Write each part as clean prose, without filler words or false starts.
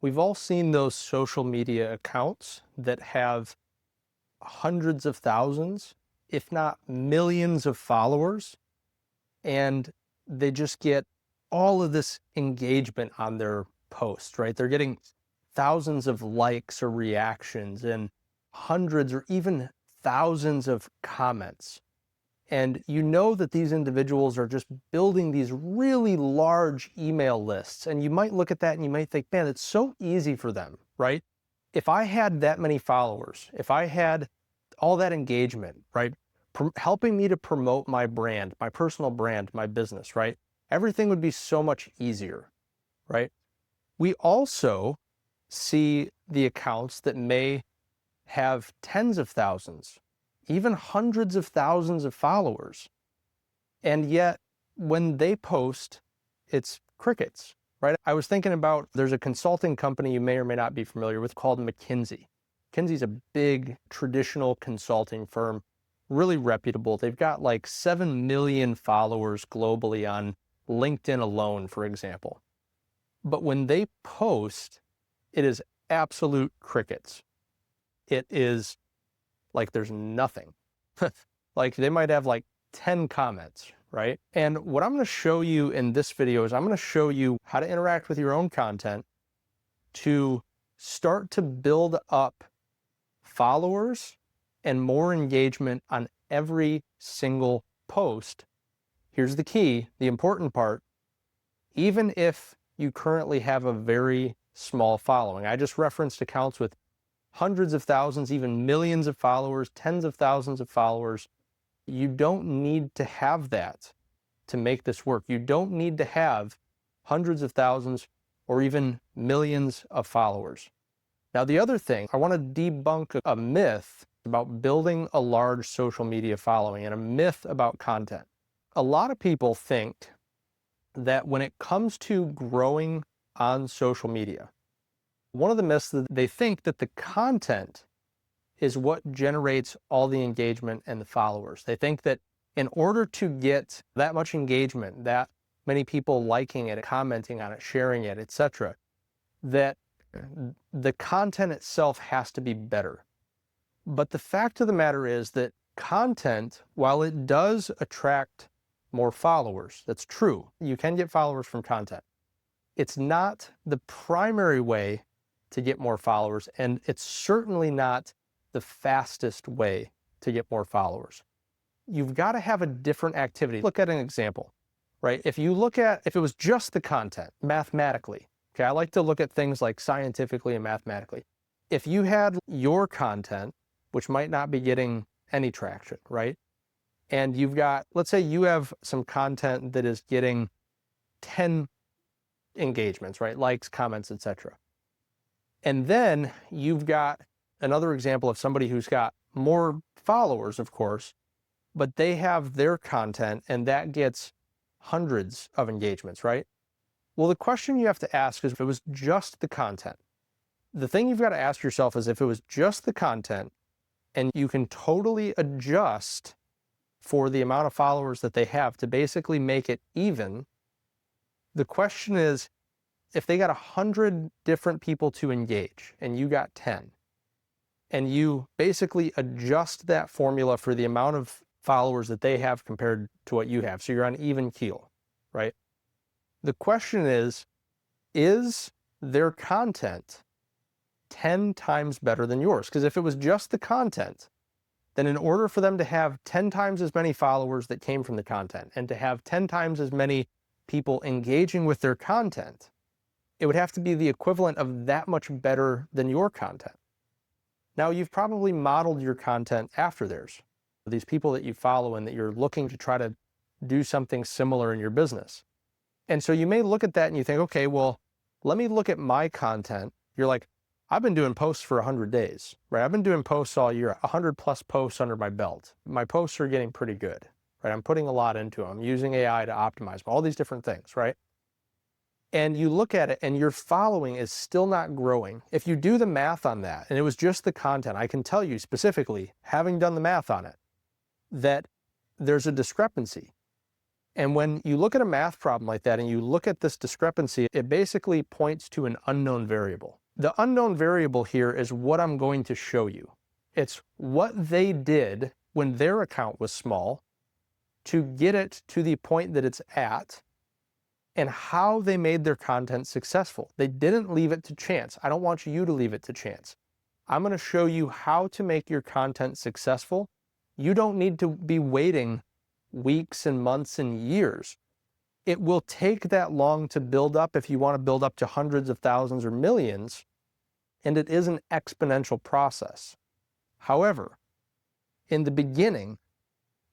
We've all seen those social media accounts that have hundreds of thousands, if not millions of followers, and they just get all of this engagement on their posts, right? They're getting thousands of likes or reactions and hundreds or even thousands of comments. And you know that these individuals are just building these really large email lists. And you might look at that and you might think, man, it's so easy for them, right? If I had that many followers, if I had all that engagement, right? Helping me to promote my brand, my personal brand, my business, right? Everything would be so much easier, right? We also see the accounts that may have tens of thousands, even hundreds of thousands of followers. And yet when they post, it's crickets, right? I was thinking about, there's a consulting company you may or may not be familiar with called McKinsey. McKinsey's a big traditional consulting firm, really reputable. They've got like 7 million followers globally on LinkedIn alone, for example. But when they post, it is absolute crickets. It is like there's nothing. Like they might have like 10 comments, right? And what I'm going to show you in this video is I'm going to show you how to interact with your own content to start to build up followers and more engagement on every single post. Here's the key, the important part. Even if you currently have a very small following, I just referenced accounts with hundreds of thousands, even millions of followers, tens of thousands of followers. You don't need to have that to make this work. You don't need to have hundreds of thousands or even millions of followers. Now, the other thing, I want to debunk a myth about building a large social media following and a myth about content. A lot of people think that when it comes to growing on social media, one of the myths that they think that the content is what generates all the engagement and the followers. They think that in order to get that much engagement, that many people liking it, commenting on it, sharing it, etc., that the content itself has to be better. But the fact of the matter is that content, while it does attract more followers, that's true. You can get followers from content. It's not the primary way to get more followers, and it's certainly not the fastest way to get more followers. You've got to have a different activity. Look at an example, right? If it was just the content, mathematically, okay, I like to look at things like scientifically and mathematically. If you had your content, which might not be getting any traction, right? And you've got, let's say you have some content that is getting 10 engagements, right? Likes, comments, etc. And then you've got another example of somebody who's got more followers, of course, but they have their content and that gets hundreds of engagements, right? Well, the question you have to ask is, if it was just the content, the thing you've got to ask yourself is, if it was just the content and you can totally adjust for the amount of followers that they have to basically make it even, the question is, if they got 100 different people to engage and you got 10, and you basically adjust that formula for the amount of followers that they have compared to what you have, so you're on even keel, right? The question is their content 10 times better than yours? Because if it was just the content, then in order for them to have 10 times as many followers that came from the content and to have 10 times as many people engaging with their content, it would have to be the equivalent of that much better than your content. Now, you've probably modeled your content after theirs, these people that you follow and that you're looking to try to do something similar in your business. And so you may look at that and you think, okay, well, let me look at my content. You're like, I've been doing posts for 100 days, right? I've been doing posts all year, 100 plus posts under my belt. My posts are getting pretty good, right? I'm putting a lot into them. I'm using AI to optimize all these different things, right? And you look at it and your following is still not growing. If you do the math on that, and it was just the content, I can tell you specifically, having done the math on it, that there's a discrepancy. And when you look at a math problem like that and you look at this discrepancy, it basically points to an unknown variable. The unknown variable here is what I'm going to show you. It's what they did when their account was small to get it to the point that it's at, and how they made their content successful. They didn't leave it to chance. I don't want you to leave it to chance. I'm going to show you how to make your content successful. You don't need to be waiting weeks and months and years. It will take that long to build up if you want to build up to hundreds of thousands or millions, and it is an exponential process. However, in the beginning,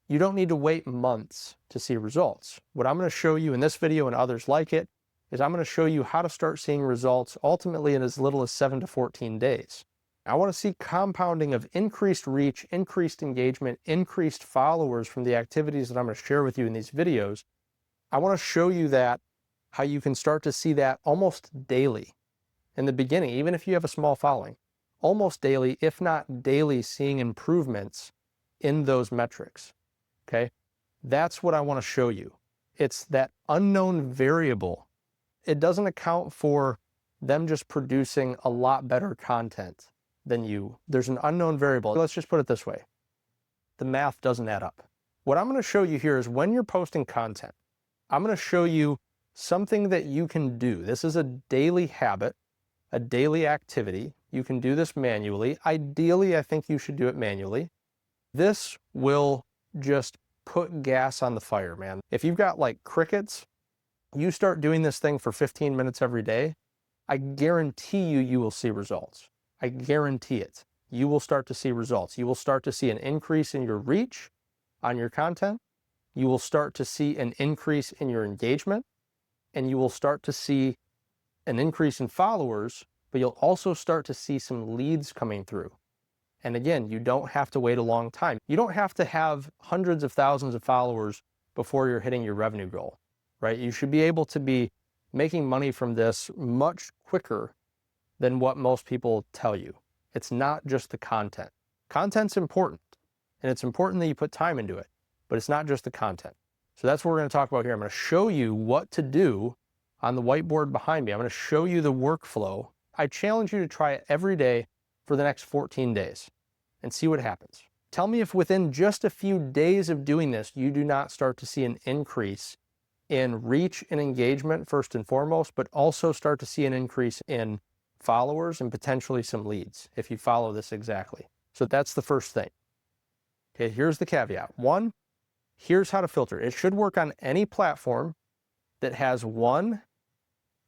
you don't need to wait months to see results. What I'm going to show you in this video and others like it is I'm going to show you how to start seeing results ultimately in as little as 7 to 14 days. I want to see compounding of increased reach, increased engagement, increased followers from the activities that I'm going to share with you in these videos. I want to show you that, how you can start to see that almost daily. In the beginning, even if you have a small following, almost daily, if not daily, seeing improvements in those metrics. Okay, that's what I want to show you. It's that unknown variable. It doesn't account for them just producing a lot better content than you. There's an unknown variable. Let's just put it this way. The math doesn't add up. What I'm going to show you here is when you're posting content, I'm going to show you something that you can do. This is a daily habit, a daily activity. You can do this manually. Ideally, I think you should do it manually. This will just put gas on the fire, man. If you've got like crickets, you start doing this thing for 15 minutes every day, I guarantee you will see results. I guarantee it. You will start to see results. You will start to see an increase in your reach on your content. You will start to see an increase in your engagement, and you will start to see an increase in followers, but you'll also start to see some leads coming through. And again, you don't have to wait a long time. You don't have to have hundreds of thousands of followers before you're hitting your revenue goal, right? You should be able to be making money from this much quicker than what most people tell you. It's not just the content. Content's important, and it's important that you put time into it, but it's not just the content. So that's what we're going to talk about here. I'm going to show you what to do on the whiteboard behind me. I'm going to show you the workflow. I challenge you to try it every day for the next 14 days and see what happens. Tell me if within just a few days of doing this, you do not start to see an increase in reach and engagement first and foremost, but also start to see an increase in followers and potentially some leads if you follow this exactly. So that's the first thing. Okay, here's the caveat. One, here's how to filter. It should work on any platform that has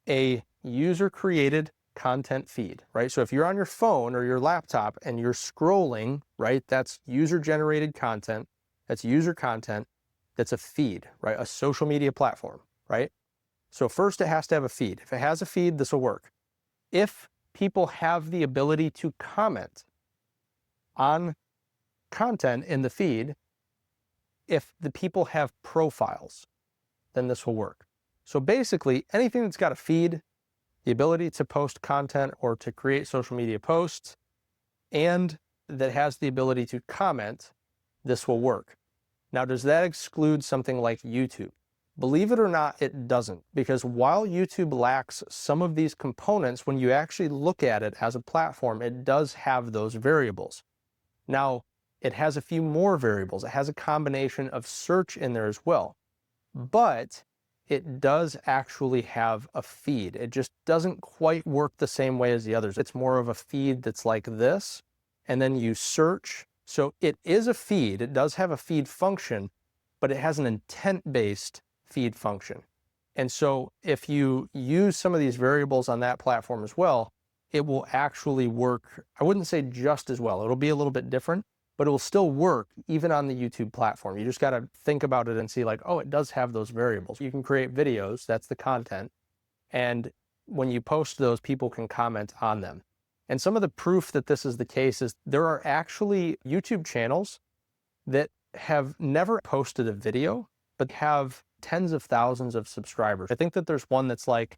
a user-created content feed, right? So if you're on your phone or your laptop and you're scrolling, right, that's user-generated content, that's user content, that's a feed, right? A social media platform, right? So first it has to have a feed. If it has a feed, this will work. If people have the ability to comment on content in the feed, if the people have profiles, then this will work. So basically, anything that's got a feed, the ability to post content or to create social media posts, and that has the ability to comment, this will work. Now, does that exclude something like YouTube? Believe it or not, it doesn't, because while YouTube lacks some of these components, when you actually look at it as a platform, it does have those variables. Now, it has a few more variables. It has a combination of search in there as well, but it does actually have a feed. It just doesn't quite work the same way as the others. It's more of a feed that's like this, and then you search. So it is a feed. It does have a feed function, but it has an intent-based feed function. And so if you use some of these variables on that platform as well, it will actually work, I wouldn't say just as well. It'll be a little bit different, but it will still work even on the YouTube platform. You just got to think about it and see like, oh, it does have those variables. You can create videos, that's the content. And when you post those, people can comment on them. And some of the proof that this is the case is there are actually YouTube channels that have never posted a video, but have tens of thousands of subscribers. I think that there's one that's like,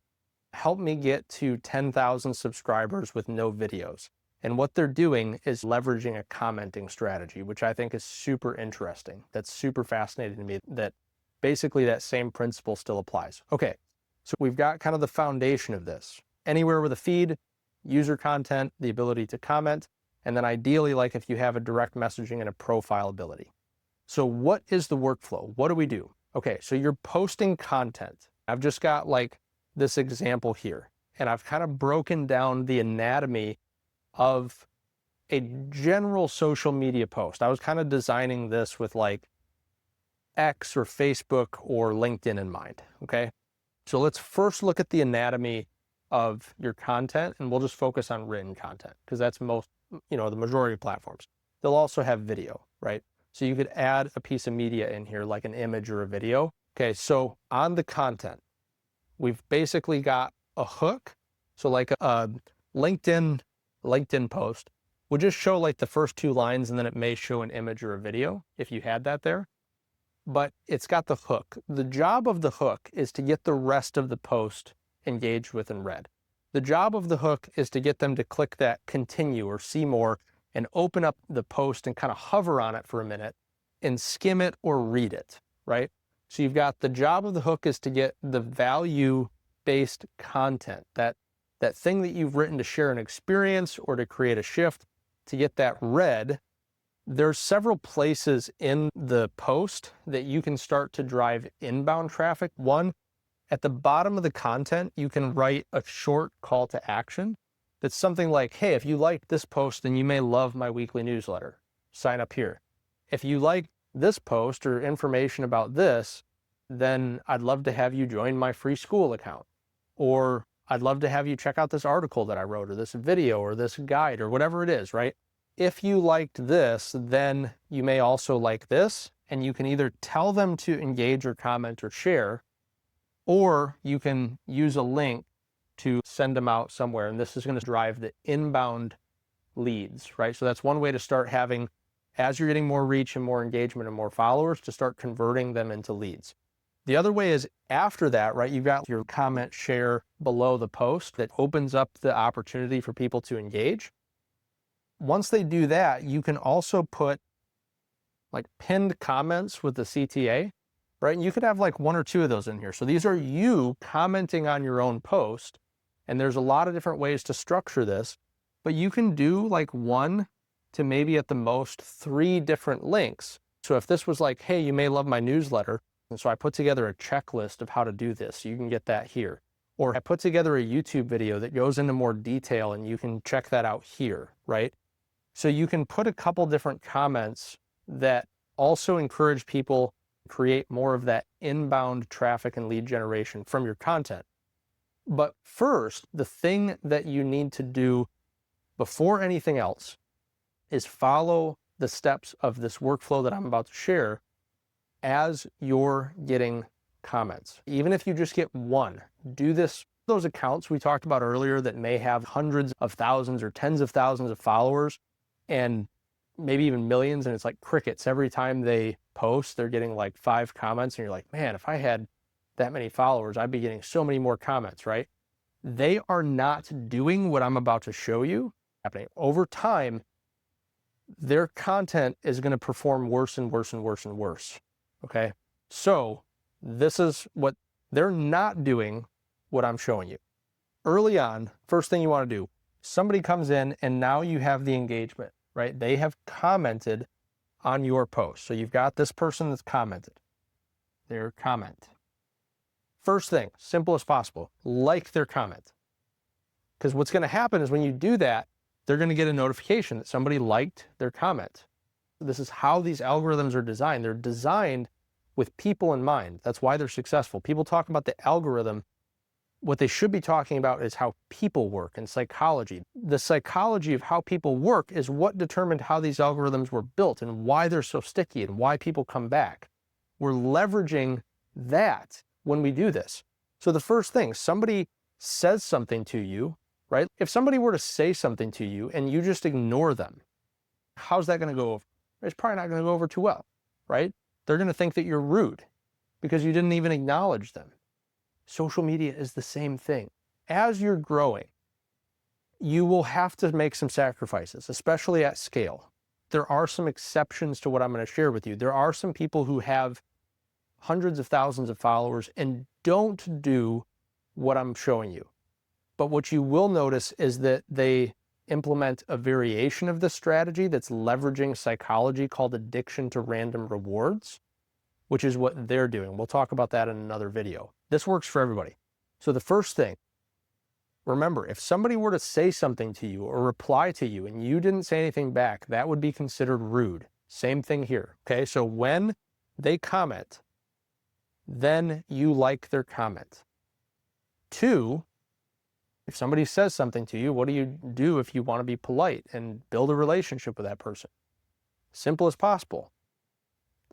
help me get to 10,000 subscribers with no videos. And what they're doing is leveraging a commenting strategy, which I think is super interesting. That's super fascinating to me, that basically that same principle still applies. Okay, so we've got kind of the foundation of this. Anywhere with a feed, user content, the ability to comment, and then ideally, like if you have a direct messaging and a profile ability. So what is the workflow? What do we do? Okay, so you're posting content. I've just got like this example here, and I've kind of broken down the anatomy of a general social media post. I was kind of designing this with like X or Facebook or LinkedIn in mind, okay? So let's first look at the anatomy of your content, and we'll just focus on written content because that's most, the majority of platforms. They'll also have video, right? So you could add a piece of media in here like an image or a video. Okay, so on the content, we've basically got a hook. So like a LinkedIn post would just show like the first 2 lines, and then it may show an image or a video if you had that there. But it's got the hook. The job of the hook is to get the rest of the post engaged with and read. The job of the hook is to get them to click that continue or see more and open up the post and kind of hover on it for a minute and skim it or read it, right? So you've got the job of the hook is to get the value-based content, that thing that you've written to share an experience or to create a shift, to get that read. There's several places in the post that you can start to drive inbound traffic. One, at the bottom of the content, you can write a short call to action that's something like, hey, if you like this post, then you may love my weekly newsletter. Sign up here. If you like this post or information about this, then I'd love to have you join my free school account. Or I'd love to have you check out this article that I wrote or this video or this guide or whatever it is, right? If you liked this, then you may also like this, and you can either tell them to engage or comment or share, or you can use a link to send them out somewhere, and this is going to drive the inbound leads, right? So that's one way to start having, as you're getting more reach and more engagement and more followers, to start converting them into leads. The other way is after that, right, you've got your comment share below the post that opens up the opportunity for people to engage. Once they do that, you can also put like pinned comments with the CTA, right? And you could have like 1 or 2 of those in here. So these are you commenting on your own post. And there's a lot of different ways to structure this, but you can do like 1 to maybe at the most 3 different links. So if this was like, hey, you may love my newsletter. And so I put together a checklist of how to do this. So you can get that here. Or I put together a YouTube video that goes into more detail, and you can check that out here, right? So you can put a couple different comments that also encourage people to create more of that inbound traffic and lead generation from your content. But first, the thing that you need to do before anything else is follow the steps of this workflow that I'm about to share as you're getting comments. Even if you just get 1, do this. Those accounts we talked about earlier that may have hundreds of thousands or tens of thousands of followers, and maybe even millions, and it's like crickets. Every time they post, they're getting like 5 comments, and you're like, man, if I had that many followers, I'd be getting so many more comments, right? They are not doing what I'm about to show you happening. Over time, their content is going to perform worse and worse and worse and worse, okay? So this is what they're not doing, what I'm showing you. Early on, first thing you want to do, somebody comes in and now you have the engagement, right? They have commented on your post. So you've got this person that's commented, their comment. First thing, simple as possible, like their comment. Because what's going to happen is when you do that, they're going to get a notification that somebody liked their comment. This is how these algorithms are designed. They're designed with people in mind. That's why they're successful. People talk about the algorithm. What they should be talking about is how people work and psychology. The psychology of how people work is what determined how these algorithms were built and why they're so sticky and why people come back. We're leveraging that when we do this. So the first thing, somebody says something to you, right? If somebody were to say something to you and you just ignore them, how's that going to go over? It's probably not going to go over too well, right? They're going to think that you're rude because you didn't even acknowledge them. Social media is the same thing. As you're growing, you will have to make some sacrifices, especially at scale. There are some exceptions to what I'm going to share with you. There are some people who have hundreds of thousands of followers and don't do what I'm showing you. But what you will notice is that they implement a variation of this strategy that's leveraging psychology called addiction to random rewards, which is what they're doing. We'll talk about that in another video. This works for everybody. So the first thing, remember, if somebody were to say something to you or reply to you and you didn't say anything back, that would be considered rude. Same thing here, okay? So when they comment, then you like their comment. 2, if somebody says something to you, what do you do if you want to be polite and build a relationship with that person? Simple as possible.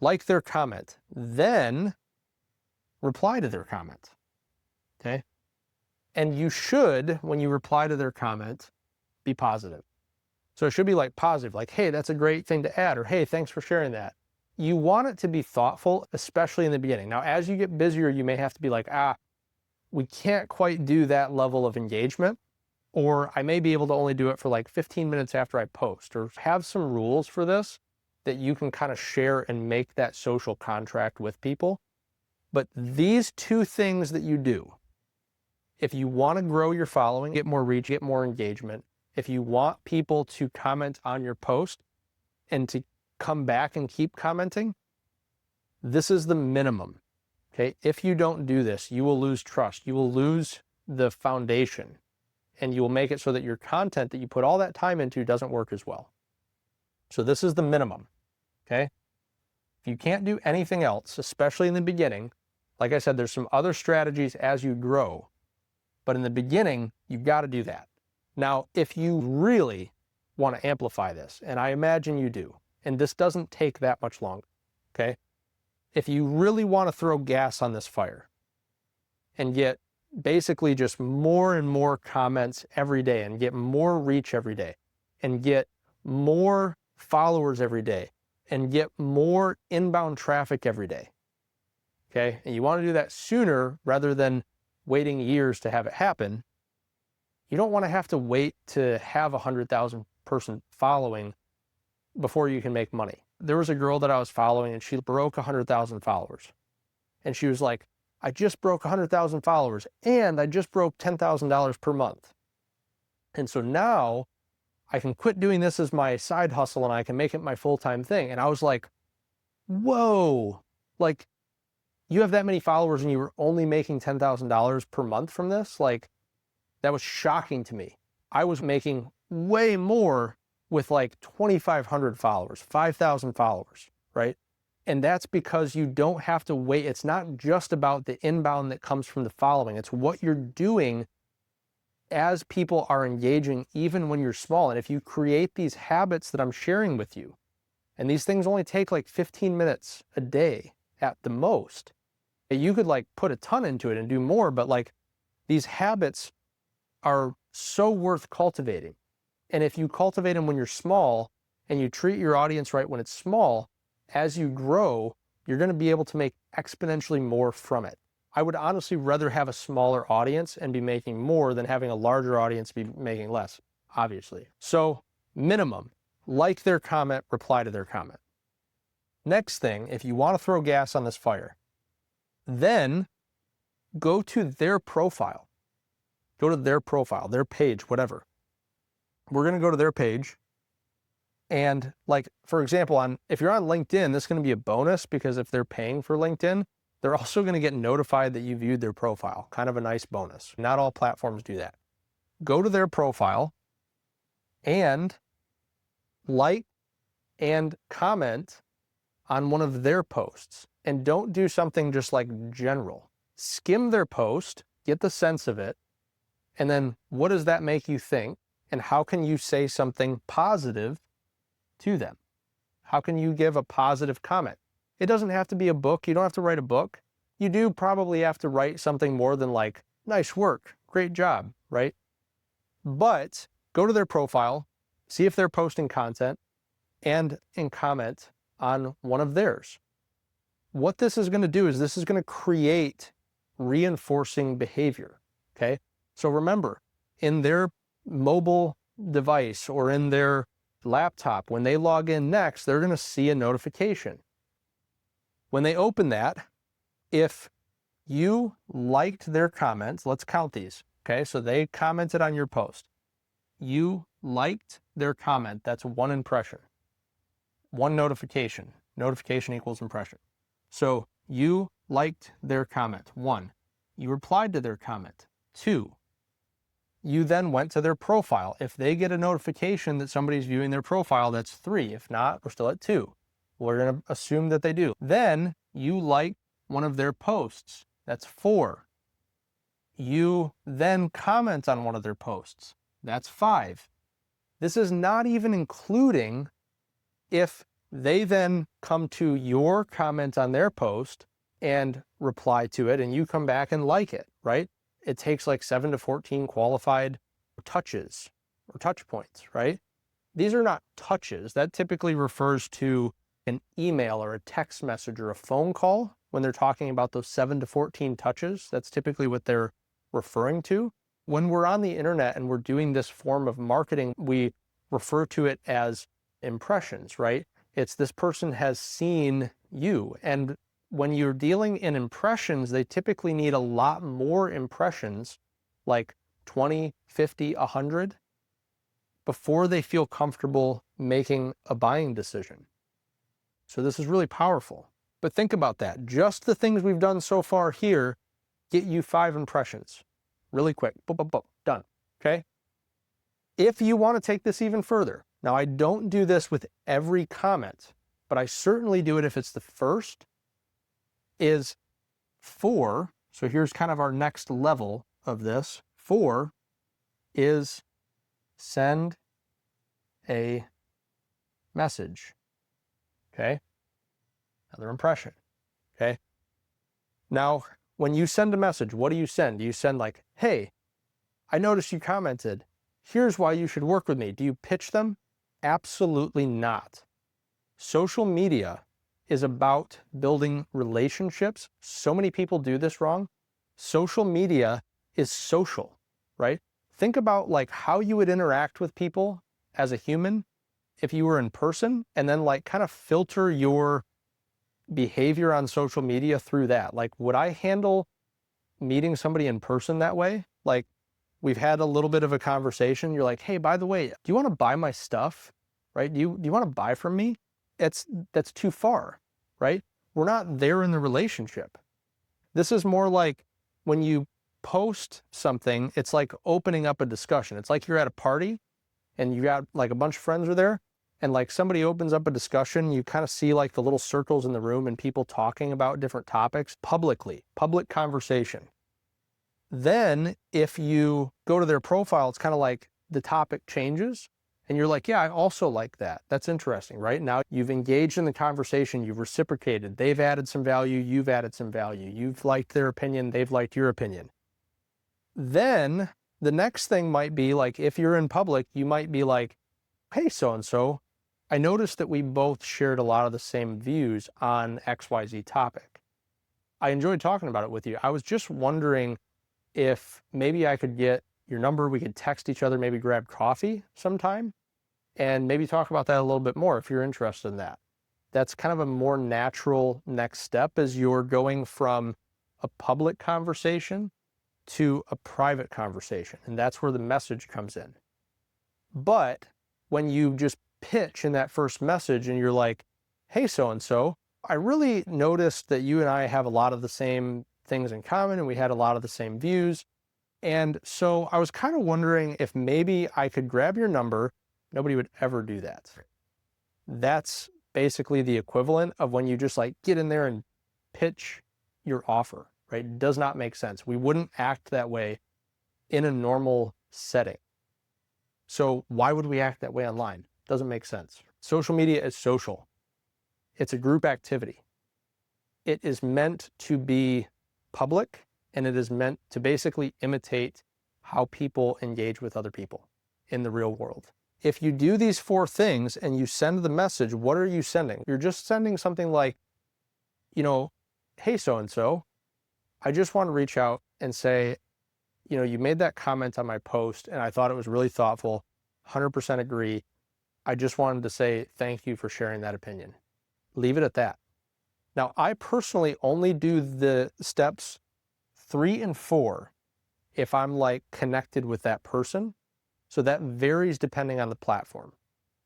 Like their comment, then reply to their comment, okay? And you should, when you reply to their comment, be positive. So it should be like positive, like, hey, that's a great thing to add, or hey, thanks for sharing that. You want it to be thoughtful, especially in the beginning. Now, as you get busier, you may have to be like, we can't quite do that level of engagement, or I may be able to only do it for like 15 minutes after I post, or have some rules for this that you can kind of share and make that social contract with people. But these 2 things that you do, if you want to grow your following, get more reach, get more engagement, if you want people to comment on your post and to come back and keep commenting, this is the minimum. Okay, if you don't do this, you will lose trust. You will lose the foundation, and you will make it so that your content that you put all that time into doesn't work as well. So this is the minimum, okay? If you can't do anything else, especially in the beginning, like I said, there's some other strategies as you grow, but in the beginning, you've got to do that. Now, if you really want to amplify this, and I imagine you do, and this doesn't take that much longer, okay? If you really want to throw gas on this fire and get basically just more and more comments every day and get more reach every day and get more followers every day and get more inbound traffic every day, okay? And you want to do that sooner rather than waiting years to have it happen. You don't want to have to wait to have 100,000 person following before you can make money. There was a girl that I was following and she broke 100,000 followers. And she was like, I just broke 100,000 followers and I just broke $10,000 per month. And so now I can quit doing this as my side hustle and I can make it my full-time thing. And I was like, whoa, like you have that many followers and you were only making $10,000 per month from this? Like, that was shocking to me. I was making way more with like 2,500 followers, 5,000 followers, right? And that's because you don't have to wait. It's not just about the inbound that comes from the following. It's what you're doing as people are engaging, even when you're small. And if you create these habits that I'm sharing with you, and these things only take like 15 minutes a day at the most, you could like put a ton into it and do more, but like these habits are so worth cultivating. And if you cultivate them when you're small and you treat your audience right when it's small, as you grow, you're going to be able to make exponentially more from it. I would honestly rather have a smaller audience and be making more than having a larger audience be making less, obviously. So minimum, like their comment, reply to their comment. Next thing, if you want to throw gas on this fire, then go to their profile. Go to their profile, their page, whatever. We're going to go to their page. And like, for example, if you're on LinkedIn, this is going to be a bonus because if they're paying for LinkedIn, they're also going to get notified that you viewed their profile. Kind of a nice bonus. Not all platforms do that. Go to their profile and like and comment on one of their posts. And don't do something just like general. Skim their post, get the sense of it, and then what does that make you think? And how can you say something positive to them? How can you give a positive comment? It doesn't have to be a book. You don't have to write a book. You do probably have to write something more than like, nice work, great job, right? But go to their profile, see if they're posting content, and comment on one of theirs. What this is going to do is this is going to create reinforcing behavior, okay? So remember, in their mobile device or in their laptop, when they log in next, they're going to see a notification. When they open that, If you liked their comments, let's count these. Okay, so they commented on your post. You liked their comment. That's one impression. One notification. Notification equals impression. So you liked their comment. 1. You replied to their comment. 2. You then went to their profile. If they get a notification that somebody's viewing their profile, that's 3. If not, we're still at 2. We're going to assume that they do. Then you liked one of their posts. That's 4. You then comment on one of their posts. That's 5. This is not even including if they then come to your comment on their post and reply to it, and you come back and like it, right? It takes like 7 to 14 qualified touches or touch points, right? These are not touches. That typically refers to an email or a text message or a phone call when they're talking about those 7 to 14 touches. That's typically what they're referring to. When we're on the internet and we're doing this form of marketing, we refer to it as impressions, right? It's this person has seen you. And when you're dealing in impressions, they typically need a lot more impressions, like 20, 50, 100, before they feel comfortable making a buying decision. So this is really powerful. But think about that. Just the things we've done so far here get you 5 impressions. Really quick. Boop, boop, boop. Done. Okay? If you want to take this even further, now I don't do this with every comment, but I certainly do it if it's the first, is 4. So here's kind of our next level of this. 4 is send a message. Okay? Another impression. Okay? Now, when you send a message, what do you send? Do you send like, hey, I noticed you commented. Here's why you should work with me. Do you pitch them? Absolutely not. Social media is about building relationships. So many people do this wrong. Social media is social, right? Think about like how you would interact with people as a human if you were in person, and then like kind of filter your behavior on social media through that. Like, would I handle meeting somebody in person that way? Like, we've had a little bit of a conversation. You're like, hey, by the way, do you want to buy my stuff? Right? Do you want to buy from me? That's too far, right? We're not there in the relationship. This is more like when you post something, it's like opening up a discussion. It's like you're at a party and you got like a bunch of friends are there, and like somebody opens up a discussion, you kind of see like the little circles in the room and people talking about different topics publicly, public conversation. Then if you go to their profile, it's kind of like the topic changes and you're like, yeah, I also like that. That's interesting, right? Now you've engaged in the conversation, you've reciprocated, they've added some value, you've added some value, you've liked their opinion, they've liked your opinion. Then the next thing might be like, if you're in public, you might be like, hey, so-and-so, I noticed that we both shared a lot of the same views on XYZ topic. I enjoyed talking about it with you. I was just wondering if maybe I could get your number, we could text each other, maybe grab coffee sometime, and maybe talk about that a little bit more if you're interested in that. That's kind of a more natural next step as you're going from a public conversation to a private conversation, and that's where the message comes in. But when you just pitch in that first message and you're like, hey, so-and-so, I really noticed that you and I have a lot of the same things in common and we had a lot of the same views. And so I was kind of wondering if maybe I could grab your number. Nobody would ever do that. That's basically the equivalent of when you just like get in there and pitch your offer, right? It does not make sense. We wouldn't act that way in a normal setting. So why would we act that way online? Doesn't make sense. Social media is social. It's a group activity. It is meant to be public, and it is meant to basically imitate how people engage with other people in the real world. If you do these 4 things and you send the message, what are you sending? You're just sending something like, hey, so-and-so, I just want to reach out and say, you made that comment on my post and I thought it was really thoughtful, 100% agree. I just wanted to say thank you for sharing that opinion. Leave it at that. Now, I personally only do the steps 3 and 4 if I'm like connected with that person. So that varies depending on the platform.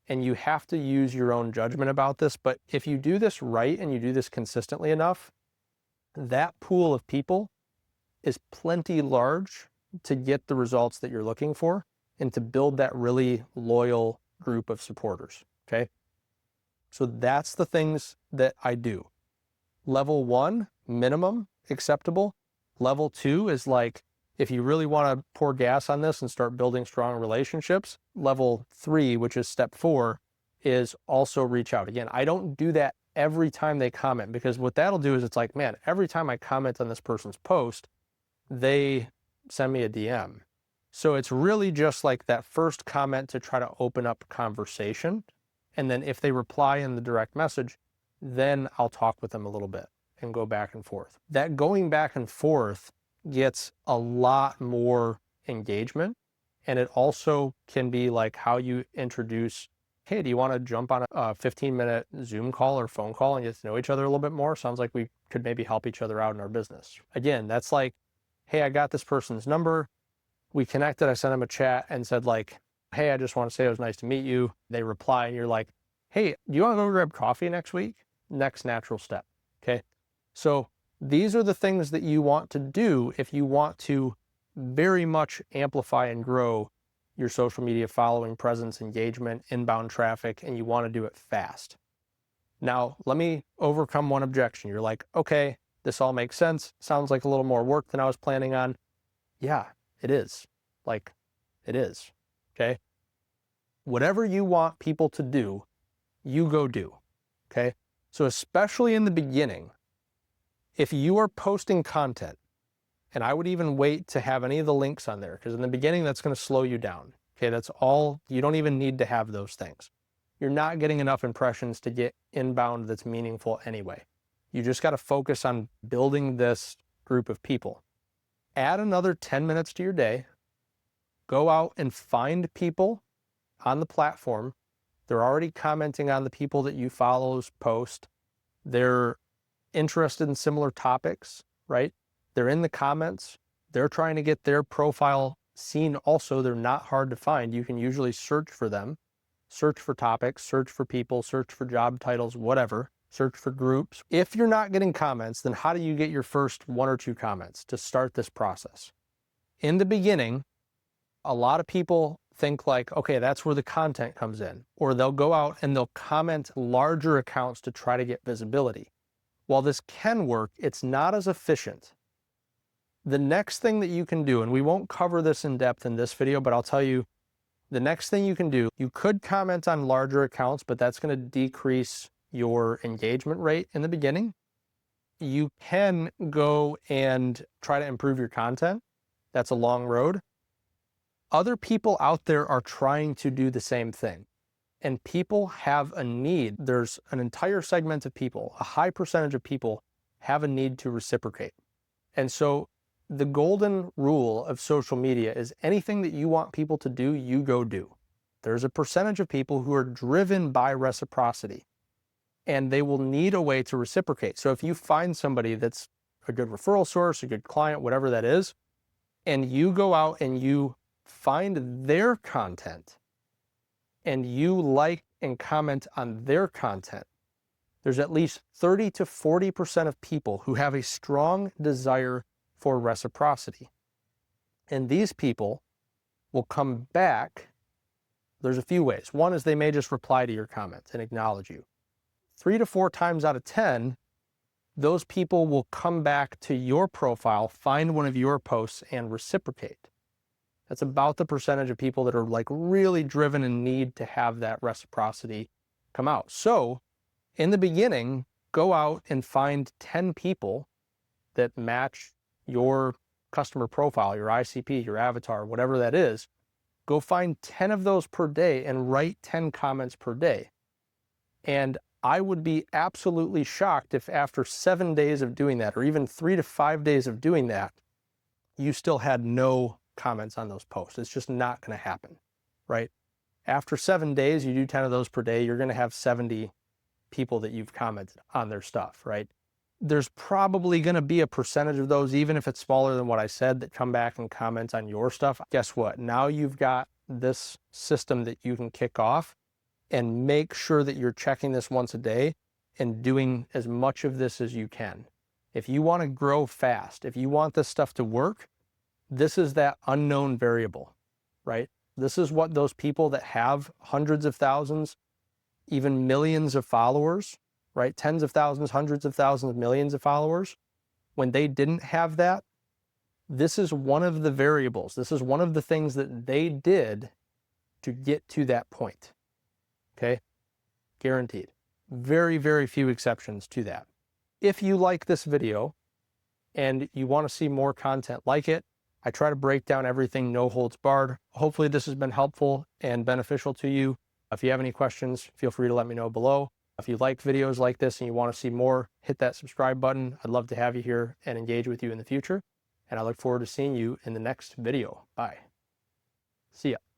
And you have to use your own judgment about this. But if you do this right and you do this consistently enough, that pool of people is plenty large to get the results that you're looking for and to build that really loyal group of supporters. Okay. So that's the things that I do. Level 1, minimum acceptable. Level 2 is like, if you really want to pour gas on this and start building strong relationships. Level 3, which is step 4, is also reach out. Again, I don't do that every time they comment, because what that'll do is it's like, man, every time I comment on this person's post, they send me a DM. So it's really just like that first comment to try to open up conversation. And then if they reply in the direct message, then I'll talk with them a little bit and go back and forth. That going back and forth gets a lot more engagement. And it also can be like how you introduce, hey, do you want to jump on a 15-minute Zoom call or phone call and get to know each other a little bit more? Sounds like we could maybe help each other out in our business. Again, that's like, hey, I got this person's number. We connected. I sent them a chat and said like, hey, I just want to say it was nice to meet you. They reply and you're like, hey, do you want to go grab coffee next week? Next natural step. Okay. So these are the things that you want to do if you want to very much amplify and grow your social media following, presence, engagement, inbound traffic, and you want to do it fast. Now, let me overcome one objection. You're like, okay, this all makes sense. Sounds like a little more work than I was planning on. Yeah, it is. Like, it is. Okay. Whatever you want people to do, you go do. Okay. So especially in the beginning, if you are posting content, and I would even wait to have any of the links on there, because in the beginning, that's going to slow you down. Okay. That's all. You don't even need to have those things. You're not getting enough impressions to get inbound that's meaningful anyway. You just got to focus on building this group of people. Add another 10 minutes to your day. Go out and find people on the platform. They're already commenting on the people that you follow's post. They're interested in similar topics, right? They're in the comments. They're trying to get their profile seen also. They're not hard to find. You can usually search for them, search for topics, search for people, search for job titles, whatever, search for groups. If you're not getting comments, then how do you get your first 1 or 2 comments to start this process? In the beginning, a lot of people think like, okay, that's where the content comes in, or they'll go out and they'll comment larger accounts to try to get visibility. While this can work, it's not as efficient. The next thing that you can do, and we won't cover this in depth in this video, but I'll tell you, the next thing you can do, you could comment on larger accounts, but that's going to decrease your engagement rate in the beginning. You can go and try to improve your content. That's a long road. Other people out there are trying to do the same thing, and people have a need. There's an entire segment of people, a high percentage of people have a need to reciprocate. And so the golden rule of social media is anything that you want people to do, you go do. There's a percentage of people who are driven by reciprocity, and they will need a way to reciprocate. So if you find somebody that's a good referral source, a good client, whatever that is, and you go out and you find their content and you like and comment on their content, there's at least 30 to 40% of people who have a strong desire for reciprocity. And these people will come back. There's a few ways. One is they may just reply to your comment and acknowledge you. 3 to 4 times out of 10, those people will come back to your profile, find one of your posts, and reciprocate. That's about the percentage of people that are like really driven and need to have that reciprocity come out. So in the beginning, go out and find 10 people that match your customer profile, your ICP, your avatar, whatever that is. Go find 10 of those per day and write 10 comments per day. And I would be absolutely shocked if after 7 days of doing that, or even 3 to 5 days of doing that, you still had no comments on those posts. It's just not going to happen, right? After 7 days, you do 10 of those per day, you're going to have 70 people that you've commented on their stuff, right? there's probably going to be a percentage of those, even if it's smaller than what I said, that come back and comment on your stuff. Guess what? Now you've got this system that you can kick off, and make sure that you're checking this once a day and doing as much of this as you can. If you want to grow fast, if you want this stuff to work, this is that unknown variable, right? This is what those people that have hundreds of thousands, even millions of followers, right? Tens of thousands, hundreds of thousands, millions of followers, when they didn't have that, this is one of the variables. This is one of the things that they did to get to that point. Okay? Guaranteed. Very, very few exceptions to that. If you like this video and you want to see more content like it, I try to break down everything no holds barred. Hopefully this has been helpful and beneficial to you. If you have any questions, feel free to let me know below. If you like videos like this and you want to see more, hit that subscribe button. I'd love to have you here and engage with you in the future. And I look forward to seeing you in the next video. Bye. See ya.